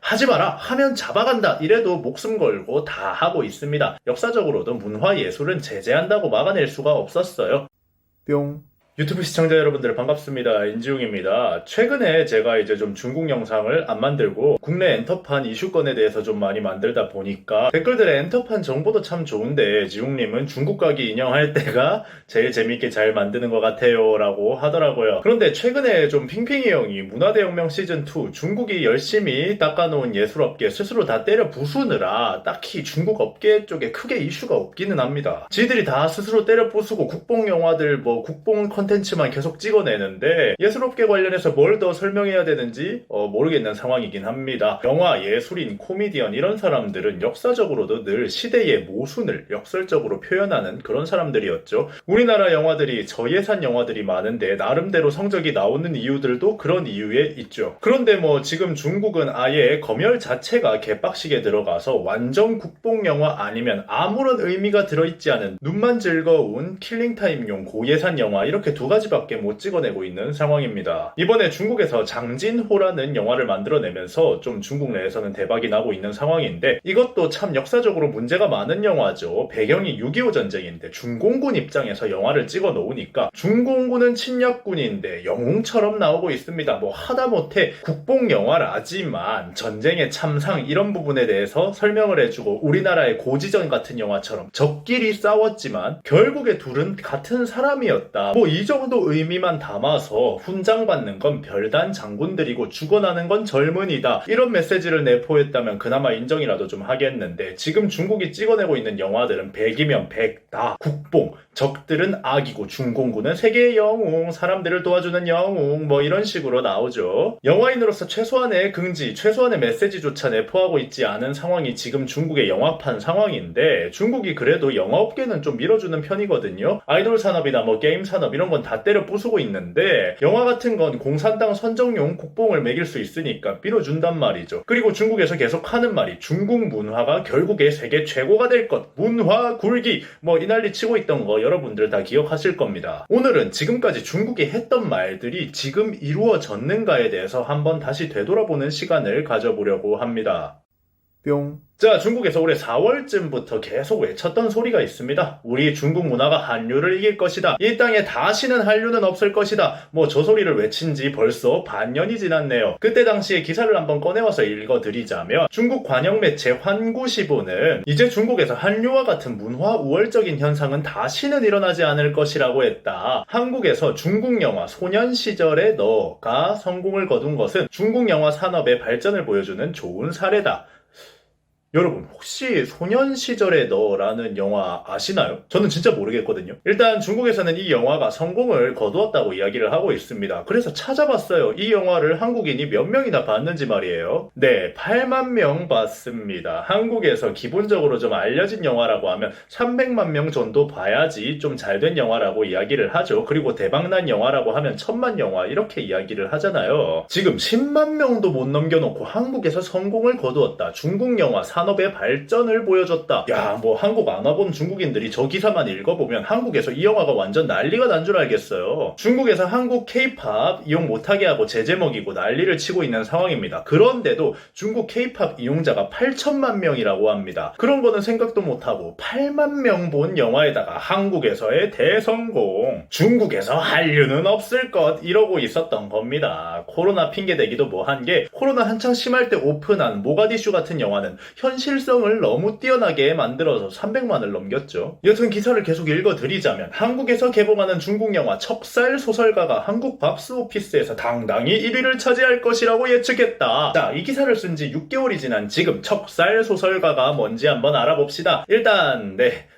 하지 마라 하면 잡아간다 이래도 목숨 걸고 다 하고 있습니다. 역사적으로도 문화예술은 제재한다고 막아낼 수가 없었어요. 뿅. 유튜브 시청자 여러분들 반갑습니다. 인지웅입니다. 최근에 제가 이제 좀 중국 영상을 안 만들고 국내 엔터판 이슈권에 대해서 좀 많이 만들다 보니까 댓글들에 엔터판 정보도 참 좋은데 지웅님은 중국 가기 인형할 때가 제일 재밌게 잘 만드는 것 같아요 라고 하더라고요. 그런데 최근에 좀 핑핑이 형이 문화대혁명 시즌2 중국이 열심히 닦아놓은 예술업계 스스로 다 때려 부수느라 딱히 중국 업계 쪽에 크게 이슈가 없기는 합니다. 지들이 다 스스로 때려 부수고 국뽕 영화들 국뽕 컨텐츠만 계속 찍어내는데 예술업계 관련해서 뭘 더 설명해야 되는지 모르겠는 상황이긴 합니다. 영화, 예술인, 코미디언 이런 사람들은 역사적으로도 늘 시대의 모순을 역설적으로 표현하는 그런 사람들이었죠. 우리나라 영화들이 저예산 영화들이 많은데 나름대로 성적이 나오는 이유들도 그런 이유에 있죠. 그런데 지금 중국은 아예 검열 자체가 개빡시게 들어가서 완전 국뽕 영화 아니면 아무런 의미가 들어있지 않은 눈만 즐거운 킬링타임용 고예산 영화 이렇게 두 가지밖에 못 찍어내고 있는 상황입니다. 이번에 중국에서 장진호라는 영화를 만들어내면서 좀 중국 내에서는 대박이 나고 있는 상황인데 이것도 참 역사적으로 문제가 많은 영화죠. 배경이 6.25 전쟁인데 중공군 입장에서 영화를 찍어 놓으니까 중공군은 침략군인데 영웅처럼 나오고 있습니다. 하다못해 국뽕 영화라지만 전쟁의 참상 이런 부분에 대해서 설명을 해주고 우리나라의 고지전 같은 영화처럼 적끼리 싸웠지만 결국에 둘은 같은 사람이었다. 이 정도 의미만 담아서 훈장받는 건 별단 장군들이고 죽어나는 건 젊은이다. 이런 메시지를 내포했다면 그나마 인정이라도 좀 하겠는데 지금 중국이 찍어내고 있는 영화들은 백이면 백다 국뽕, 적들은 악이고 중공군은 세계의 영웅, 사람들을 도와주는 영웅 이런 식으로 나오죠. 영화인으로서 최소한의 긍지, 최소한의 메시지조차 내포하고 있지 않은 상황이 지금 중국의 영화판 상황인데 중국이 그래도 영화업계는 좀 밀어주는 편이거든요. 아이돌 산업이나 게임 산업 이런 건 다 때려 부수고 있는데 영화 같은 건 공산당 선정용 국뽕을 매길 수 있으니까 밀어준단 말이죠. 그리고 중국에서 계속 하는 말이 중국 문화가 결국에 세계 최고가 될 것, 문화 굴기 이 난리 치고 있던 거 여러분들 다 기억하실 겁니다. 오늘은 지금까지 중국이 했던 말들이 지금 이루어졌는가에 대해서 한번 다시 되돌아보는 시간을 가져보려고 합니다. 뿅. 자, 중국에서 올해 4월쯤부터 계속 외쳤던 소리가 있습니다. 우리 중국 문화가 한류를 이길 것이다. 이 땅에 다시는 한류는 없을 것이다. 저 소리를 외친 지 벌써 반년이 지났네요. 그때 당시에 기사를 한번 꺼내와서 읽어드리자면 중국 관영 매체 환구시보는 이제 중국에서 한류와 같은 문화 우월적인 현상은 다시는 일어나지 않을 것이라고 했다. 한국에서 중국 영화 소년 시절의 너가 성공을 거둔 것은 중국 영화 산업의 발전을 보여주는 좋은 사례다. 여러분 혹시 소년 시절의 너라는 영화 아시나요? 저는 진짜 모르겠거든요. 일단 중국에서는 이 영화가 성공을 거두었다고 이야기를 하고 있습니다. 그래서 찾아봤어요. 이 영화를 한국인이 몇 명이나 봤는지 말이에요. 네, 8만 명 봤습니다. 한국에서 기본적으로 좀 알려진 영화라고 하면 300만 명 정도 봐야지 좀 잘된 영화라고 이야기를 하죠. 그리고 대박난 영화라고 하면 1000만 영화 이렇게 이야기를 하잖아요. 지금 10만 명도 못 넘겨놓고 한국에서 성공을 거두었다. 중국 영화 산업의 발전을 보여줬다. 야, 한국 안 와본 중국인들이 저 기사만 읽어보면 한국에서 이 영화가 완전 난리가 난 줄 알겠어요. 중국에서 한국 K-POP 이용 못하게 하고 제재 먹이고 난리를 치고 있는 상황입니다. 그런데도 중국 K-POP 이용자가 8천만 명이라고 합니다. 그런 거는 생각도 못하고 8만 명 본 영화에다가 한국에서의 대성공, 중국에서 한류는 없을 것 이러고 있었던 겁니다. 코로나 핑계대기도 한 게 코로나 한창 심할 때 오픈한 모가디슈 같은 영화는 현실성을 너무 뛰어나게 만들어서 300만을 넘겼죠. 여튼 기사를 계속 읽어드리자면 한국에서 개봉하는 중국 영화 척살 소설가가 한국 박스오피스에서 당당히 1위를 차지할 것이라고 예측했다. 자, 이 기사를 쓴 지 6개월이 지난 지금 척살 소설가가 뭔지 한번 알아봅시다. 일단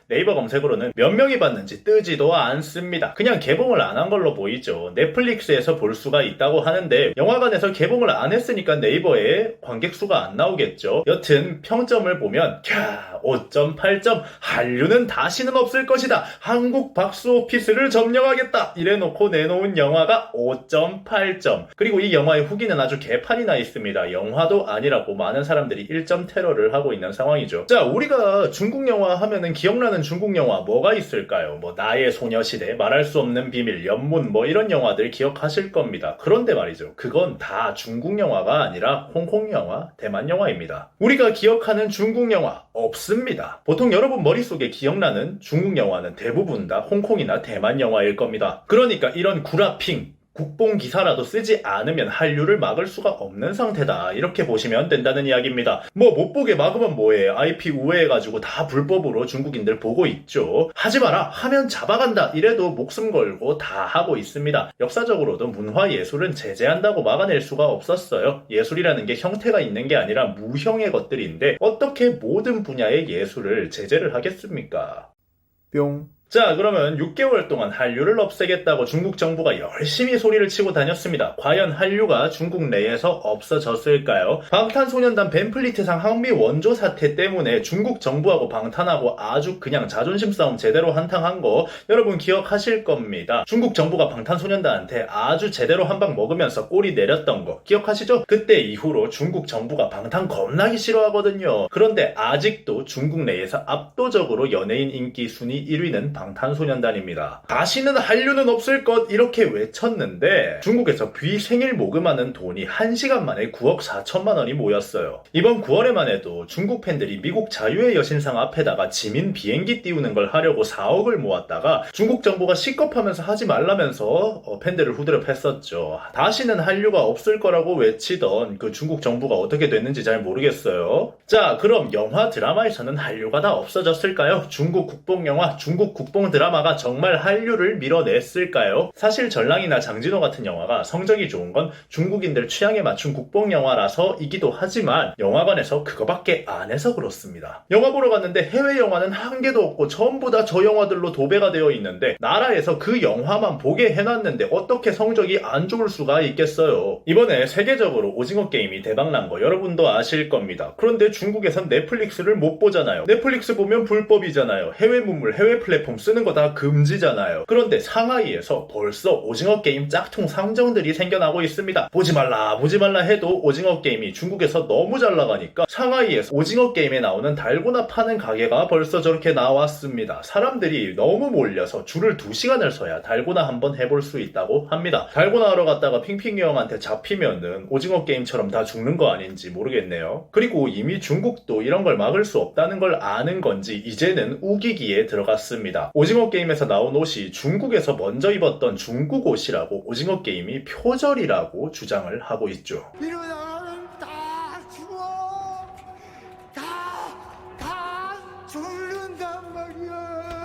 네이버 검색으로는 몇 명이 봤는지 뜨지도 않습니다. 그냥 개봉을 안 한 걸로 보이죠. 넷플릭스에서 볼 수가 있다고 하는데 영화관에서 개봉을 안 했으니까 네이버에 관객 수가 안 나오겠죠. 여튼 평점을 보면 나왔습니다. 5.8점. 한류는 다시는 없을 것이다. 한국 박스오피스를 점령하겠다. 이래놓고 내놓은 영화가 5.8점. 그리고 이 영화의 후기는 아주 개판이 나 있습니다. 영화도 아니라고 많은 사람들이 1점 테러를 하고 있는 상황이죠. 자, 우리가 중국 영화 하면은 기억나는 중국 영화 뭐가 있을까요? 뭐 나의 소녀시대, 말할 수 없는 비밀, 연문 뭐 이런 영화들 기억하실 겁니다. 그런데 말이죠. 그건 다 중국 영화가 아니라 홍콩 영화, 대만 영화입니다. 우리가 기억하는 중국 영화 없습니다. 보통 여러분 머릿속에 기억나는 중국 영화는 대부분 다 홍콩이나 대만 영화일 겁니다. 그러니까 이런 구라핑, 국뽕 기사라도 쓰지 않으면 한류를 막을 수가 없는 상태다. 이렇게 보시면 된다는 이야기입니다. 뭐 못 보게 막으면 뭐해. IP 우회해가지고 다 불법으로 중국인들 보고 있죠. 하지 마라 하면 잡아간다. 이래도 목숨 걸고 다 하고 있습니다. 역사적으로도 문화예술은 제재한다고 막아낼 수가 없었어요. 예술이라는 게 형태가 있는 게 아니라 무형의 것들인데 어떻게 모든 분야의 예술을 제재를 하겠습니까? 뿅. 자, 그러면 6개월 동안 한류를 없애겠다고 중국 정부가 열심히 소리를 치고 다녔습니다. 과연 한류가 중국 내에서 없어졌을까요? 방탄소년단 벤플리트상 항미 원조 사태 때문에 중국 정부하고 방탄하고 아주 그냥 자존심 싸움 제대로 한탕한 거 여러분 기억하실 겁니다. 중국 정부가 방탄소년단한테 아주 제대로 한 방 먹으면서 꼬리 내렸던 거 기억하시죠? 그때 이후로 중국 정부가 방탄 겁나기 싫어하거든요. 그런데 아직도 중국 내에서 압도적으로 연예인 인기 순위 1위는 방탄소년단입니다. 다시는 한류는 없을 것 이렇게 외쳤는데 중국에서 비생일 모금하는 돈이 1시간 만에 9억 4천만 원이 모였어요. 이번 9월에만 해도 중국 팬들이 미국 자유의 여신상 앞에다가 지민 비행기 띄우는 걸 하려고 4억을 모았다가 중국 정부가 시겁하면서 하지 말라면서 팬들을 후드려 팼었죠. 다시는 한류가 없을 거라고 외치던 그 중국 정부가 어떻게 됐는지 잘 모르겠어요. 자, 그럼 영화 드라마에서는 한류가 다 없어졌을까요? 중국 국뽕영화, 중국 국뽕 드라마가 정말 한류를 밀어냈을까요? 사실 전랑이나 장진호 같은 영화가 성적이 좋은 건 중국인들 취향에 맞춘 국뽕 영화라서이기도 하지만 영화관에서 그거밖에 안 해서 그렇습니다. 영화 보러 갔는데 해외 영화는 한 개도 없고 전부 다 저 영화들로 도배가 되어 있는데 나라에서 그 영화만 보게 해놨는데 어떻게 성적이 안 좋을 수가 있겠어요. 이번에 세계적으로 오징어 게임이 대박난 거 여러분도 아실 겁니다. 그런데 중국에선 넷플릭스를 못 보잖아요. 넷플릭스 보면 불법이잖아요. 해외 문물, 해외 플랫폼 쓰는 거 다 금지잖아요. 그런데 상하이에서 벌써 오징어 게임 짝퉁 상점들이 생겨나고 있습니다. 보지 말라 해도 오징어 게임이 중국에서 너무 잘 나가니까 상하이에서 오징어 게임에 나오는 달고나 파는 가게가 벌써 저렇게 나왔습니다. 사람들이 너무 몰려서 줄을 2시간을 서야 달고나 한번 해볼 수 있다고 합니다. 달고나 하러 갔다가 핑핑이 형한테 잡히면은 오징어 게임처럼 다 죽는 거 아닌지 모르겠네요. 그리고 이미 중국도 이런 걸 막을 수 없다는 걸 아는 건지 이제는 우기기에 들어갔습니다. 오징어 게임에서 나온 옷이 중국에서 먼저 입었던 중국 옷이라고 오징어 게임이 표절이라고 주장을 하고 있죠. 이러다가는 다 죽어. 다 죽는단 말이야.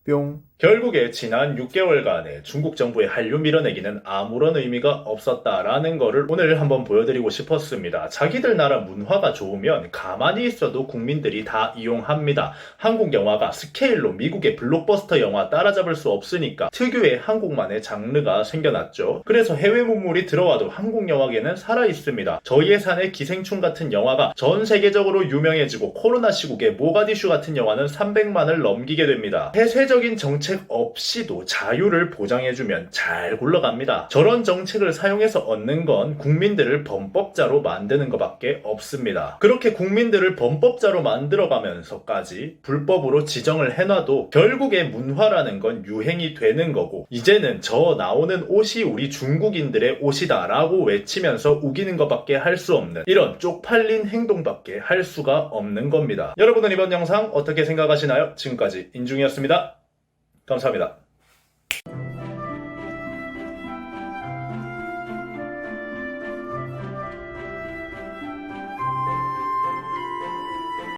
뿅. 결국에 지난 6개월간의 중국 정부의 한류 밀어내기는 아무런 의미가 없었다라는 거를 오늘 한번 보여드리고 싶었습니다. 자기들 나라 문화가 좋으면 가만히 있어도 국민들이 다 이용합니다. 한국 영화가 스케일로 미국의 블록버스터 영화 따라잡을 수 없으니까 특유의 한국만의 장르가 생겨났죠. 그래서 해외 문물이 들어와도 한국 영화계는 살아있습니다. 저예산의 기생충 같은 영화가 전 세계적으로 유명해지고 코로나 시국에 모가디슈 같은 영화는 300만을 넘기게 됩니다. 폐쇄적인 정책 없이도 자유를 보장해주면 잘 굴러갑니다. 저런 정책을 사용해서 얻는 건 국민들을 범법자로 만드는 것밖에 없습니다. 그렇게 국민들을 범법자로 만들어가면서까지 불법으로 지정을 해놔도 결국에 문화라는 건 유행이 되는 거고 이제는 저 나오는 옷이 우리 중국인들의 옷이다 라고 외치면서 우기는 것밖에 할 수 없는 이런 쪽팔린 행동밖에 할 수가 없는 겁니다. 여러분은 이번 영상 어떻게 생각하시나요? 지금까지 인중이었습니다. 감사합니다.